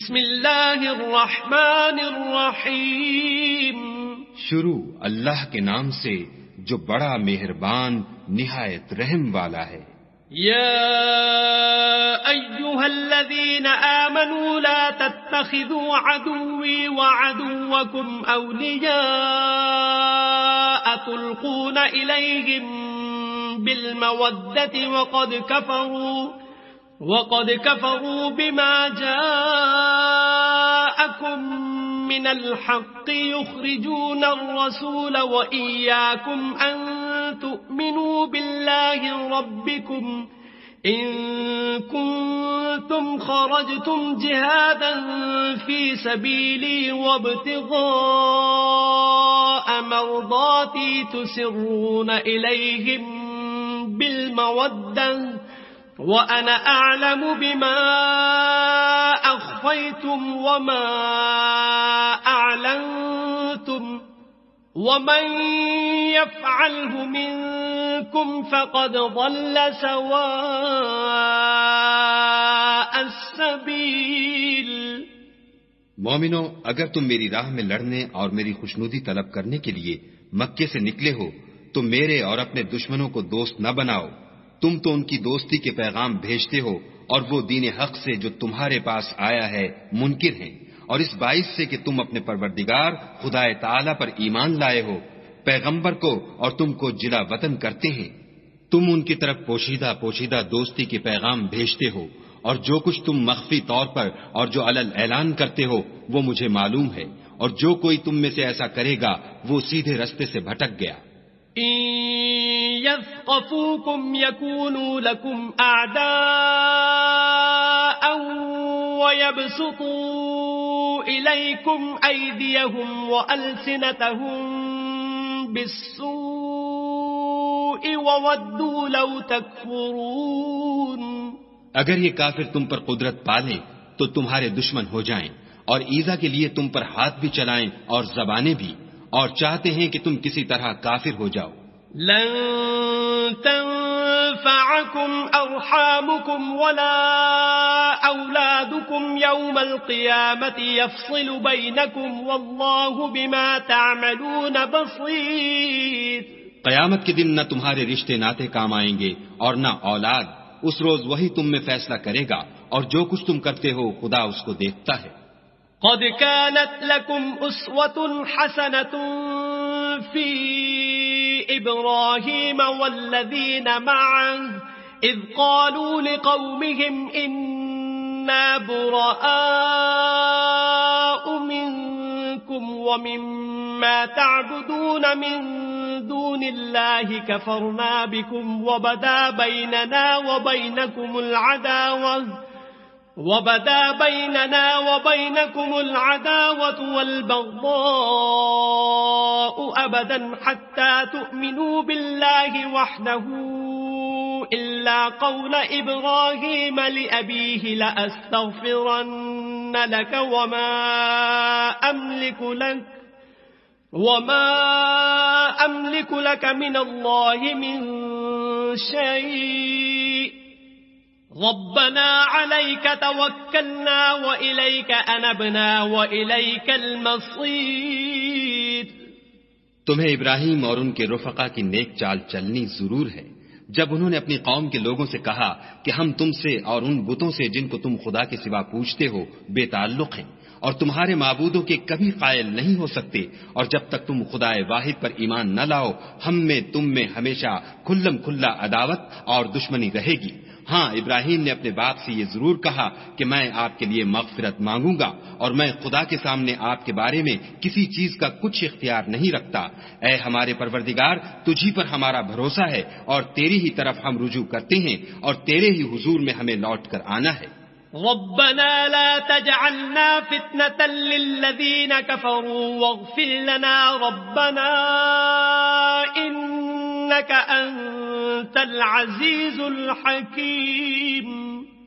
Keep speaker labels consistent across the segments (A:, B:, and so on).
A: بسم اللہ الرحمن الرحیم.
B: شروع اللہ کے نام سے جو بڑا مہربان نہایت رحم والا ہے.
A: یا ایہا الذین آمنوا لا تتخذوا عدوی وعدوکم اولیاء تلقون الیہم بالمودة وقد كفروا بما جاءكم من الحق يخرجون الرسول وإياكم أن تؤمنوا بالله ربكم إن كنتم خرجتم جهادا في سبيلي وابتغاء مرضاتي تسرون إليهم بالمودة وَأَنَا أَعْلَمُ بِمَا أَخْفَيْتُمْ وَمَا أَعْلَنْتُمْ وَمَنْ يَفْعَلْهُ مِنْكُمْ فَقَدْ ضَلَّ سَوَاءَ السَّبِيلِ.
B: مومنو، اگر تم میری راہ میں لڑنے اور میری خوشنودی طلب کرنے کے لیے مکے سے نکلے ہو تو میرے اور اپنے دشمنوں کو دوست نہ بناؤ. تم تو ان کی دوستی کے پیغام بھیجتے ہو اور وہ دین حق سے جو تمہارے پاس آیا ہے منکر ہیں، اور اس باعث سے کہ تم اپنے پروردگار خدا تعالی پر ایمان لائے ہو، پیغمبر کو اور تم کو جلا وطن کرتے ہیں. تم ان کی طرف پوشیدہ دوستی کے پیغام بھیجتے ہو، اور جو کچھ تم مخفی طور پر اور جو علل اعلان کرتے ہو وہ مجھے معلوم ہے، اور جو کوئی تم میں سے ایسا کرے گا وہ سیدھے رستے سے بھٹک گیا.
A: يثقفوكم يكونوا لكم أعداء ويبسطوا إليكم أيديهم وألسنتهم بالسوء وودوا لو تكفرون.
B: اگر یہ کافر تم پر قدرت پالیں تو تمہارے دشمن ہو جائیں اور ایذا کے لیے تم پر ہاتھ بھی چلائیں اور زبانیں بھی، اور چاہتے ہیں کہ تم کسی طرح کافر ہو جاؤ.
A: لن تنفعكم أرحامكم ولا أولادكم يوم القيامة يفصل بينكم والله بما تعملون بصير.
B: قیامت کے دن نہ تمہارے رشتے ناتے کام آئیں گے اور نہ اولاد. اس روز وہی تم میں فیصلہ کرے گا، اور جو کچھ تم کرتے ہو خدا اس کو دیکھتا ہے.
A: قد كانت لكم أسوة حسنة في إبراهيم والذين معه إذ قالوا لقومهم إنا براء منكم ومما تعبدون من دون الله كفرنا بكم وبدا بيننا وبينكم العداوة والبغضاء أبدا حتى تؤمنوا بالله وحده إلا قول إبراهيم لأبيه لأستغفرن لك وما أملك لك من الله من شيء ربنا عليك توكلنا وإليك أنبنا وإليك المصير.
B: تمہیں ابراہیم اور ان کے رفقا کی نیک چال چلنی ضرور ہے جب انہوں نے اپنی قوم کے لوگوں سے کہا کہ ہم تم سے اور ان بتوں سے جن کو تم خدا کے سوا پوجتے ہو بے تعلق ہیں اور تمہارے معبودوں کے کبھی قائل نہیں ہو سکتے، اور جب تک تم خدا واحد پر ایمان نہ لاؤ ہم میں تم میں ہمیشہ کھلم کھلا عداوت اور دشمنی رہے گی. ہاں، ابراہیم نے اپنے باپ سے یہ ضرور کہا کہ میں آپ کے لیے مغفرت مانگوں گا اور میں خدا کے سامنے آپ کے بارے میں کسی چیز کا کچھ اختیار نہیں رکھتا. اے ہمارے پروردگار، تجھی پر ہمارا بھروسہ ہے اور تیری ہی طرف ہم رجوع کرتے ہیں اور تیرے ہی حضور میں ہمیں لوٹ کر آنا ہے.
A: ربنا لا تجعلنا فتنة للذين كفروا واغفر لنا ربنا إنك أنت العزيز الحكيم.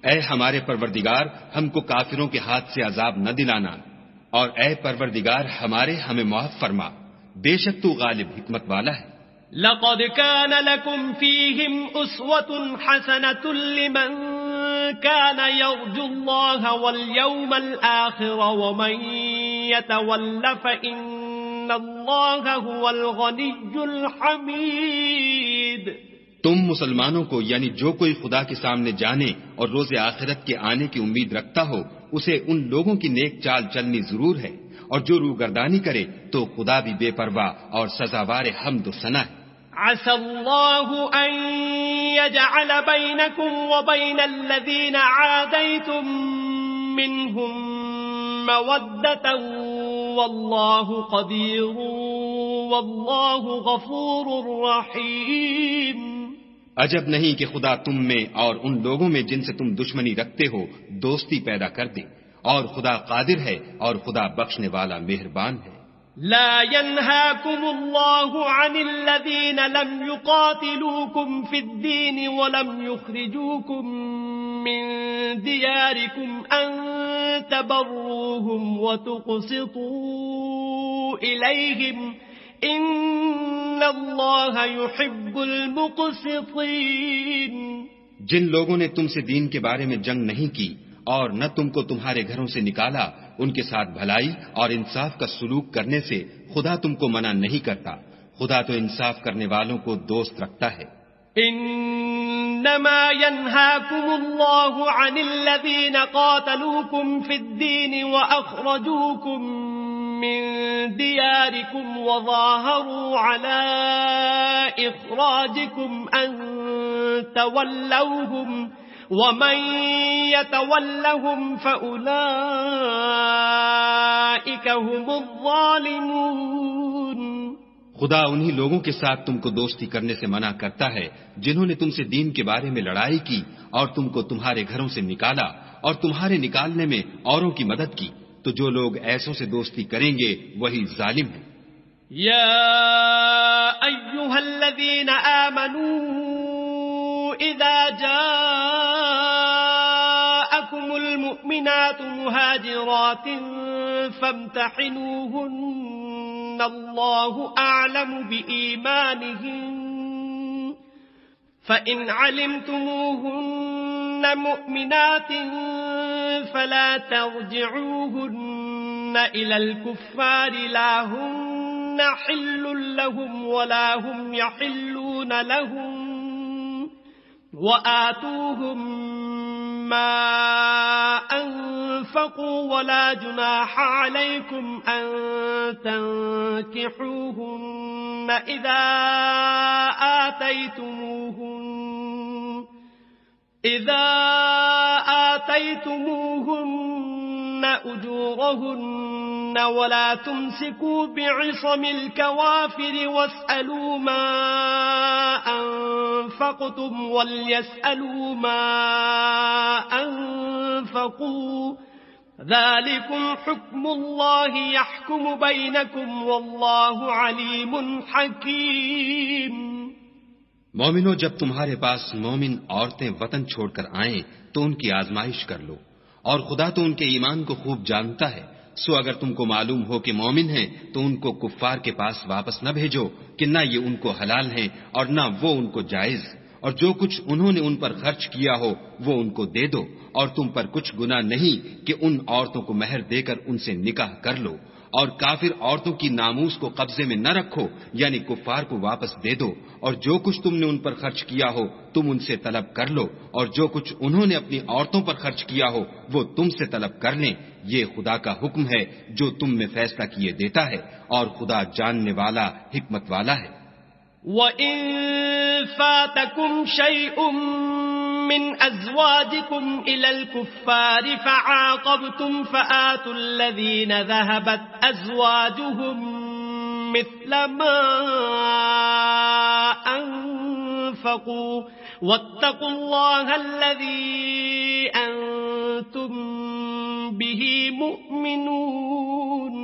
B: اے ہمارے پروردگار، ہم کو کافروں کے ہاتھ سے عذاب نہ دلانا، اور اے پروردگار ہمارے ہمیں معاف فرما، بے شک تو غالب حکمت والا ہے.
A: لقد كان لكم فيهم أسوة حسنة لمن كان يرجو الله واليوم الآخر ومن يتول فإن الله هو الغني الحميد.
B: تم مسلمانوں کو یعنی جو کوئی خدا کے سامنے جانے اور روز آخرت کے آنے کی امید رکھتا ہو اسے ان لوگوں کی نیک چال چلنی ضرور ہے، اور جو روگردانی کرے تو خدا بھی بے پرواہ اور سزاوار حمد و ثنا ہے.
A: عسى الله أن يجعل بينكم وبين الذين عاديتم منهم مودة والله قدير والله غفور رحيم.
B: عجب نہیں کہ خدا تم میں اور ان لوگوں میں جن سے تم دشمنی رکھتے ہو دوستی پیدا کر دے، اور خدا قادر ہے اور خدا بخشنے والا مہربان ہے.
A: لا ينهاكم الله عن الذين لم يقاتلوكم في الدين ولم يخرجوكم من دياركم أن تبروهم وتقسطوا إليهم إن الله يحب المقسطين.
B: جن لوگوں نے تم سے دین کے بارے میں جنگ نہیں کی اور نہ تم کو تمہارے گھروں سے نکالا، ان کے ساتھ بھلائی اور انصاف کا سلوک کرنے سے خدا تم کو منع نہیں کرتا. خدا تو انصاف کرنے والوں کو دوست رکھتا ہے.
A: انما ينهاكم الله عن الذين قاتلوكم في الدين واخرجوكم من دياركم وظاهروا على اخراجكم ان تولوهم ومن يتولهم فأولئك هم الظالمون.
B: خدا انہی لوگوں کے ساتھ تم کو دوستی کرنے سے منع کرتا ہے جنہوں نے تم سے دین کے بارے میں لڑائی کی اور تم کو تمہارے گھروں سے نکالا اور تمہارے نکالنے میں اوروں کی مدد کی، تو جو لوگ ایسوں سے دوستی کریں گے وہی ظالم ہیں.
A: یا ایھا الذین آمنوا اذا جاءکم المؤمنات مهاجرات فامتحنوهن الله اعلم بإيمانهن فإن علمتموهن مؤمنات فلا ترجعوهن إلى الكفار لا هن حل لهم ولا هم يحلون لهم وآتوهم ما أنفقوا ولا جناح عليكم أن تنكحوهن إذا آتيتموهن أجورهن ولا تمسكوا بعصم الكوافر واسألوا ما أنفقتم وليسألوا ما أنفقوا ذلكم حكم الله يحكم بينكم والله عليم حكيم.
B: مومنو، جب تمہارے پاس مومن عورتیں وطن چھوڑ کر آئیں تو ان کی آزمائش کر لو، اور خدا تو ان کے ایمان کو خوب جانتا ہے. سو اگر تم کو معلوم ہو کہ مومن ہیں تو ان کو کفار کے پاس واپس نہ بھیجو کہ نہ یہ ان کو حلال ہیں اور نہ وہ ان کو جائز، اور جو کچھ انہوں نے ان پر خرچ کیا ہو وہ ان کو دے دو، اور تم پر کچھ گناہ نہیں کہ ان عورتوں کو مہر دے کر ان سے نکاح کر لو. اور کافر عورتوں کی ناموس کو قبضے میں نہ رکھو، یعنی کفار کو واپس دے دو، اور جو کچھ تم نے ان پر خرچ کیا ہو تم ان سے طلب کر لو، اور جو کچھ انہوں نے اپنی عورتوں پر خرچ کیا ہو وہ تم سے طلب کر لیں. یہ خدا کا حکم ہے جو تم میں فیصلہ کیے دیتا ہے، اور خدا جاننے والا حکمت والا ہے.
A: وَإِن فَاتَكُمْ شَيْءٌ مِّنْ أَزْوَاجِكُمْ إِلَى الْكُفَّارِ فَعَاقَبْتُمْ فَآتُوا الَّذِينَ ذَهَبَتْ أَزْوَاجُهُمْ مِثْلَ مَا أَنفَقُوا وَاتَّقُوا اللَّهَ الَّذِي أَنتُم بِهِ مُؤْمِنُونَ.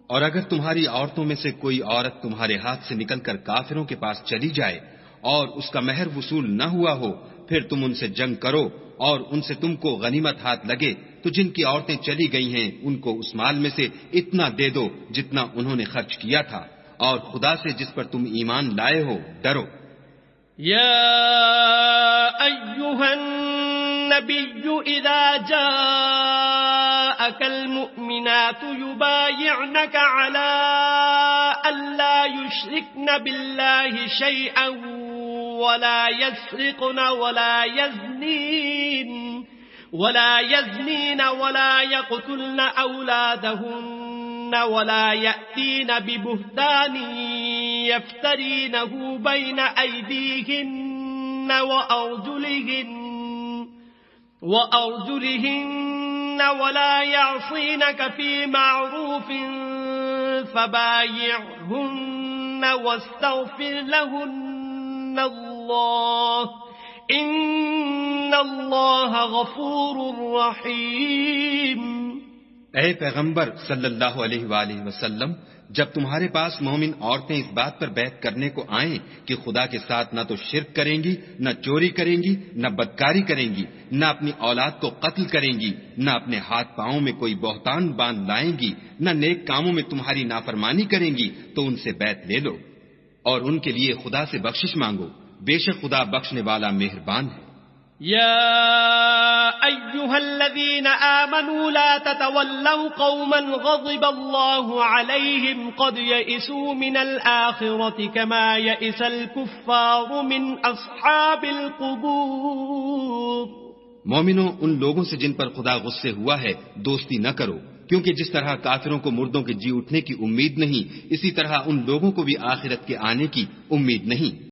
B: اور اگر تمہاری عورتوں میں سے کوئی عورت تمہارے ہاتھ سے نکل کر کافروں کے پاس چلی جائے اور اس کا مہر وصول نہ ہوا ہو، پھر تم ان سے جنگ کرو اور ان سے تم کو غنیمت ہاتھ لگے تو جن کی عورتیں چلی گئی ہیں ان کو اس مال میں سے اتنا دے دو جتنا انہوں نے خرچ کیا تھا، اور خدا سے جس پر تم ایمان لائے ہو ڈرو.
A: یا ایھا النبی النبي إذا جاءك المؤمنات يبايعنك على ألا يشركن بالله شيئا ولا يسرقن ولا يزنين ولا يقتلن أولادهن ولا يأتين ببهتان يفترينه بين أيديهن وأرجلهن ولا يعصينك في معروف فبايعهن واستغفر لهن الله ان اللہ غفور رحیم۔
B: اے پیغمبر صلی اللہ علیہ وآلہ وسلم، جب تمہارے پاس مومن عورتیں اس بات پر بیعت کرنے کو آئیں کہ خدا کے ساتھ نہ تو شرک کریں گی، نہ چوری کریں گی، نہ بدکاری کریں گی، نہ اپنی اولاد کو قتل کریں گی، نہ اپنے ہاتھ پاؤں میں کوئی بہتان باندھ لائیں گی، نہ نیک کاموں میں تمہاری نافرمانی کریں گی، تو ان سے بیعت لے لو اور ان کے لیے خدا سے بخشش مانگو، بے شک خدا بخشنے والا مہربان ہے۔
A: يا أيها الذين آمنوا لا تتولوا قوما غضب الله عليهم قد يئسوا من الآخرة كما يئس الكفار من أصحاب القبور۔
B: مومنوں، ان لوگوں سے جن پر خدا غصے ہوا ہے دوستی نہ کرو، کیونکہ جس طرح کافروں کو مردوں کے جی اٹھنے کی امید نہیں، اسی طرح ان لوگوں کو بھی آخرت کے آنے کی امید نہیں۔